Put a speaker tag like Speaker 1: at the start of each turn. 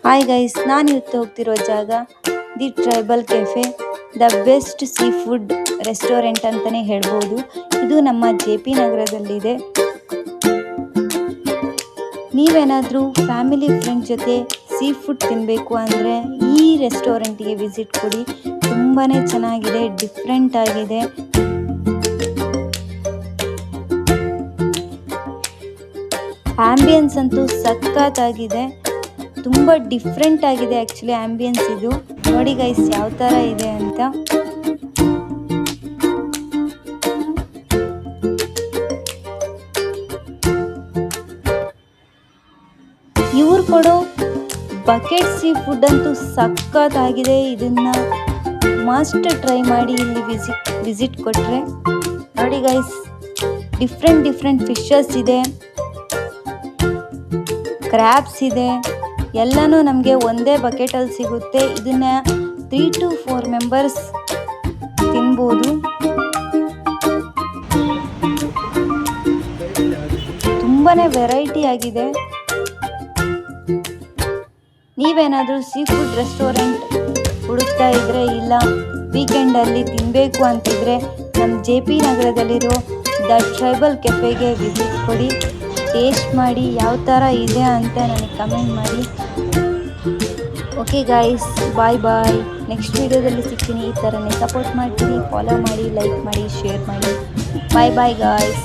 Speaker 1: Hi guys, ನಾನು ಇವತ್ತು ಹೋಗ್ತಿರೋ ಜಾಗ the tribal cafe, the best seafood restaurant ಅಂತಲೇ ಹೇಳ್ಬೋದು. ಇದು ನಮ್ಮ JP ನಗರದಲ್ಲಿದೆ. ನೀವೇನಾದರೂ ಫ್ಯಾಮಿಲಿ ಫ್ರೆಂಡ್ ಜೊತೆ ಸೀ ಫುಡ್ ತಿನ್ನಬೇಕು ಅಂದರೆ ಈ ರೆಸ್ಟೋರೆಂಟಿಗೆ ವಿಸಿಟ್ ಕೊಡಿ. ತುಂಬಾ ಚೆನ್ನಾಗಿದೆ, ಡಿಫ್ರೆಂಟ್ ಆಗಿದೆ. ಆಂಬಿಯನ್ಸ್ ಅಂತೂ ಸಖತ್ತಾಗಿದೆ, ತುಂಬ ಡಿಫ್ರೆಂಟ್ ಆಗಿದೆ. ಆ್ಯಕ್ಚುಲಿ ಆಂಬಿಯನ್ಸ್ ಇದು ನೋಡಿ ಗೈಸ್ ಯಾವ ಥರ ಇದೆ ಅಂತ. ಇವ್ರು ಕೊಡೋ ಬಕೆಟ್ ಸೀ ಫುಡ್ ಅಂತೂ ಸಖತ್ತಾಗಿದೆ. ಇದನ್ನ ಮಸ್ಟ್ ಟ್ರೈ ಮಾಡಿ ಇಲ್ಲಿ ವಿಸಿಟ್ ಕೊಟ್ಟರೆ. ನೋಡಿ ಗೈಸ್, ಡಿಫ್ರೆಂಟ್ ಫಿಶಸ್ ಇದೆ, ಕ್ರ್ಯಾಬ್ಸ್ ಇದೆ, ಎಲ್ಲನೂ ನಮಗೆ ಒಂದೇ ಬಕೆಟಲ್ಲಿ ಸಿಗುತ್ತೆ. ಇದನ್ನ 3 to 4 ಮೆಂಬರ್ಸ್ ತಿನ್ಬೋದು. ತುಂಬಾ ವೆರೈಟಿ ಆಗಿದೆ. ನೀವೇನಾದರೂ ಸೀ ಫುಡ್ ರೆಸ್ಟೋರೆಂಟ್ ಹುಡುಕ್ತಾ ಇದ್ರೆ, ಇಲ್ಲ ವೀಕೆಂಡಲ್ಲಿ ತಿನ್ನಬೇಕು ಅಂತಿದ್ರೆ, ನಮ್ಮ JP ನಗರದಲ್ಲಿರೋ ದ ಟ್ರೈಬಲ್ ಕೆಫೆಗೆ ವಿಸಿಟ್ ಕೊಡಿ. ಟೇಸ್ಟ್ ಮಾಡಿ ಯಾವ ಥರ ಇದೆ ಅಂತ ನನಗೆ ಕಮೆಂಟ್ ಮಾಡಿ. ಓಕೆ ಗಾಯ್ಸ್, ಬಾಯ್. ನೆಕ್ಸ್ಟ್ ವೀಡಿಯೋದಲ್ಲಿ ಸಿಗ್ತೀನಿ. ಈ ಥರನೇ ಸಪೋರ್ಟ್ ಮಾಡ್ತೀನಿ, ಫಾಲೋ ಮಾಡಿ, ಲೈಕ್ ಮಾಡಿ, ಶೇರ್ ಮಾಡಿ. Bye guys.